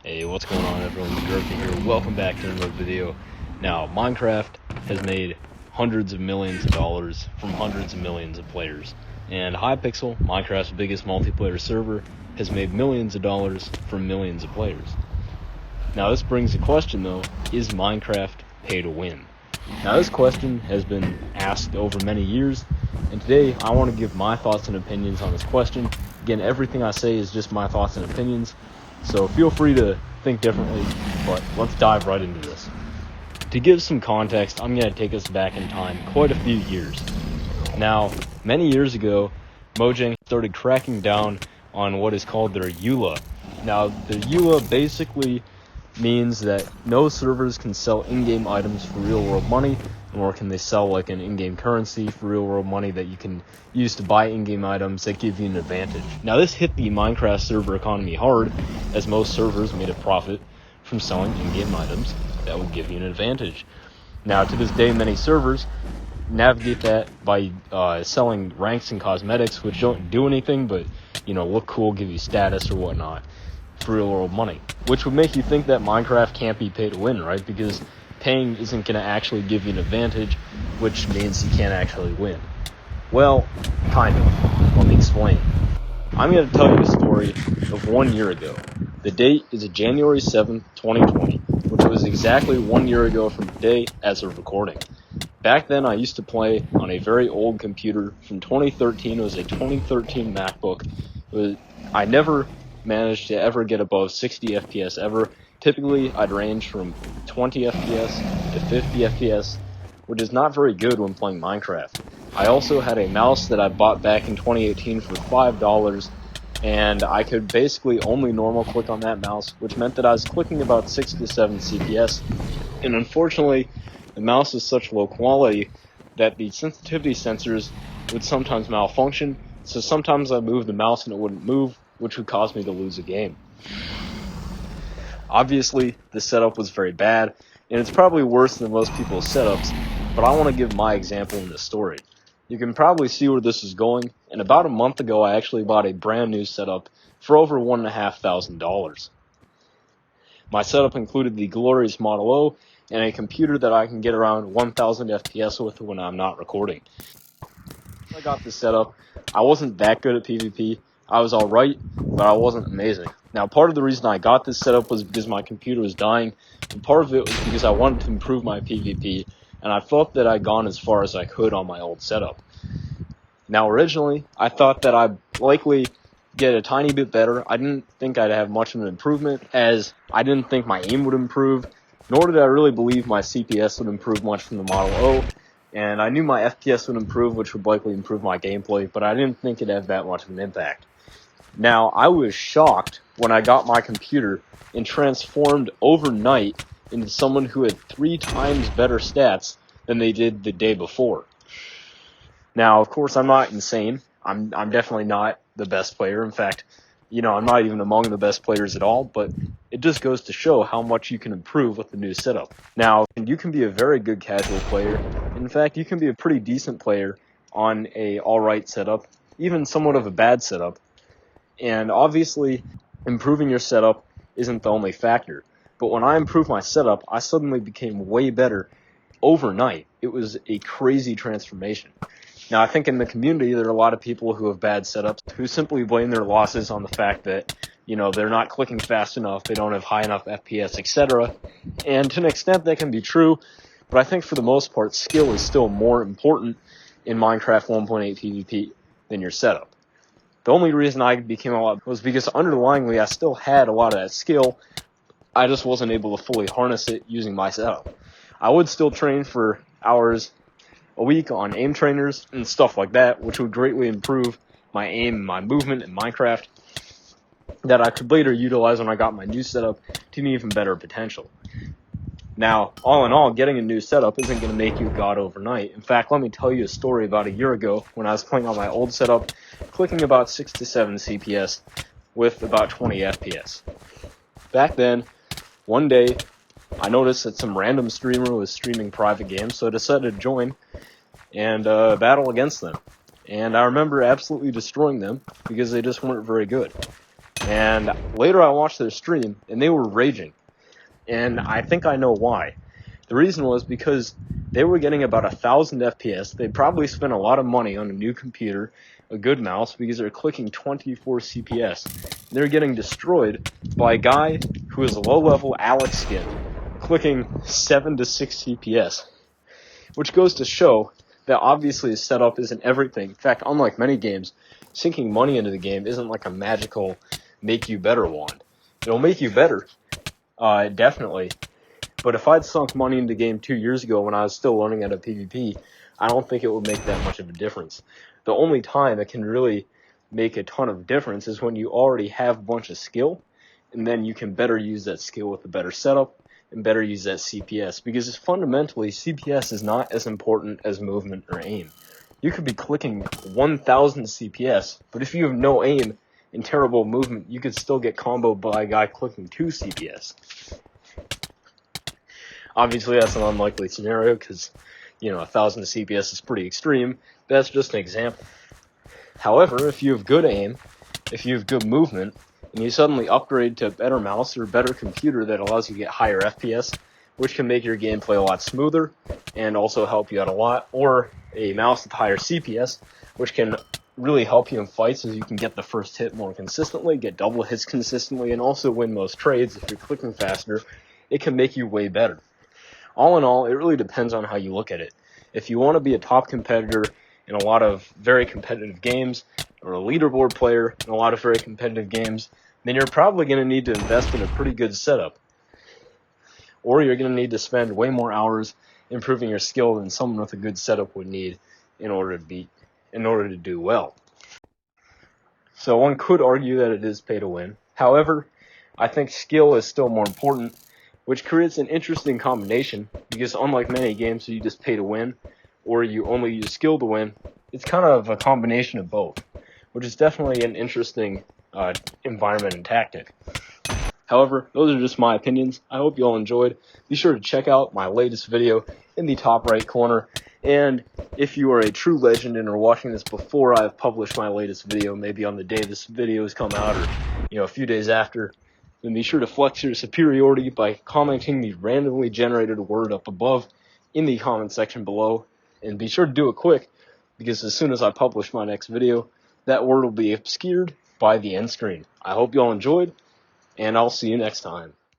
Hey, what's going on everyone? Megurfey here. Welcome back to another video. Now, Minecraft has made hundreds of millions of dollars from hundreds of millions of players. And Hypixel, Minecraft's biggest multiplayer server, has made millions of dollars from millions of players. Now, this brings the question though, is Minecraft pay to win? Now, this question has been asked over many years, and today I want to give my thoughts and opinions on this question. Again, everything I say is just my thoughts and opinions, so feel free to think differently, but let's dive right into this. To give some context, I'm going to take us back in time quite a few years. Now, many years ago, Mojang started cracking down on what is called their EULA. Now, the EULA basically means that no servers can sell in-game items for real-world money, nor can they sell like an in-game currency for real-world money that you can use to buy in-game items that give you an advantage. Now, this hit the Minecraft server economy hard, as most servers made a profit from selling in-game items that would give you an advantage. Now, to this day, many servers navigate that by selling ranks and cosmetics, which don't do anything but, look cool, give you status or whatnot for real world money, which would make you think that Minecraft can't be pay to win, right? Because paying isn't going to actually give you an advantage, which means you can't actually win. Well, kind of. Let me explain. I'm going to tell you a story of 1 year ago. The date is January 7th, 2020, which was exactly 1 year ago from today as of recording. Back then, I used to play on a very old computer from 2013. It was a 2013 MacBook. I never managed to ever get above 60 FPS ever. Typically, I'd range from 20 FPS to 50 FPS, which is not very good when playing Minecraft. I also had a mouse that I bought back in 2018 for $5, and I could basically only normal click on that mouse, which meant that I was clicking about 6 to 7 CPS, and unfortunately, the mouse is such low quality that the sensitivity sensors would sometimes malfunction, so sometimes I'd move the mouse and it wouldn't move, which would cause me to lose a game. Obviously, the setup was very bad, and it's probably worse than most people's setups, but I want to give my example in this story. You can probably see where this is going, and about a month ago I actually bought a brand new setup for over $1,500. My setup included the glorious Model O and a computer that I can get around 1000 FPS with when I'm not recording. When I got this setup, I wasn't that good at PvP. I was alright, but I wasn't amazing. Now, part of the reason I got this setup was because my computer was dying, and part of it was because I wanted to improve my PvP, and I felt that I'd gone as far as I could on my old setup. Now, originally, I thought that I'd likely get a tiny bit better. I didn't think I'd have much of an improvement, as I didn't think my aim would improve, nor did I really believe my CPS would improve much from the Model O, and I knew my FPS would improve, which would likely improve my gameplay, but I didn't think it'd have that much of an impact. Now, I was shocked when I got my computer and transformed overnight into someone who had 3 times better stats than they did the day before. Now, of course, I'm not insane. I'm definitely not the best player. In fact, I'm not even among the best players at all, but it just goes to show how much you can improve with the new setup. Now, you can be a very good casual player. In fact, you can be a pretty decent player on a alright setup, even somewhat of a bad setup. And obviously, improving your setup isn't the only factor. But when I improved my setup, I suddenly became way better overnight. It was a crazy transformation. Now, I think in the community, there are a lot of people who have bad setups who simply blame their losses on the fact that, they're not clicking fast enough, they don't have high enough FPS, etc. And to an extent, that can be true, but I think for the most part, skill is still more important in Minecraft 1.8 PvP than your setup. The only reason I became a lot was because underlyingly I still had a lot of that skill, I just wasn't able to fully harness it using my setup. I would still train for hours a week on aim trainers and stuff like that, which would greatly improve my aim and my movement in Minecraft, that I could later utilize when I got my new setup to an even better potential. Now, all in all, getting a new setup isn't going to make you a god overnight. In fact, let me tell you a story about a year ago when I was playing on my old setup, clicking about 6 to 7 CPS with about 20 FPS. Back then, one day, I noticed that some random streamer was streaming private games, so I decided to join and battle against them. And I remember absolutely destroying them because they just weren't very good. And later I watched their stream, and they were raging. And I think I know why. The reason was because they were getting about 1,000 FPS. They probably spent a lot of money on a new computer, a good mouse, because they're clicking 24 CPS. They're getting destroyed by a guy who is a low-level Alex skin, clicking 7 to 6 CPS. Which goes to show that obviously his setup isn't everything. In fact, unlike many games, sinking money into the game isn't like a magical make-you-better wand. It'll make you better, definitely. But if I'd sunk money into the game 2 years ago when I was still learning how to PvP, I don't think it would make that much of a difference. The only time it can really make a ton of difference is when you already have a bunch of skill, and then you can better use that skill with a better setup, and better use that CPS, because fundamentally, CPS is not as important as movement or aim. You could be clicking 1,000 CPS, but if you have no aim and terrible movement, you could still get comboed by a guy clicking 2 CPS. Obviously, that's an unlikely scenario because, 1,000 CPS is pretty extreme, but that's just an example. However, if you have good aim, if you have good movement, and you suddenly upgrade to a better mouse or a better computer that allows you to get higher FPS, which can make your gameplay a lot smoother and also help you out a lot, or a mouse with higher CPS, which can really help you in fights as you can get the first hit more consistently, get double hits consistently, and also win most trades if you're clicking faster, it can make you way better. All in all, it really depends on how you look at it. If you want to be a top competitor in a lot of very competitive games, or a leaderboard player in a lot of very competitive games, then you're probably going to need to invest in a pretty good setup. Or you're going to need to spend way more hours improving your skill than someone with a good setup would need in order to do well. So one could argue that it is pay to win. However, I think skill is still more important, which creates an interesting combination, because unlike many games where you just pay to win, or you only use skill to win, it's kind of a combination of both, which is definitely an interesting environment and tactic. However, those are just my opinions. I hope you all enjoyed. Be sure to check out my latest video in the top right corner, and if you are a true legend and are watching this before I've published my latest video, maybe on the day this video has come out, or a few days after, then be sure to flex your superiority by commenting the randomly generated word up above in the comment section below. And be sure to do it quick, because as soon as I publish my next video, that word will be obscured by the end screen. I hope you all enjoyed, and I'll see you next time.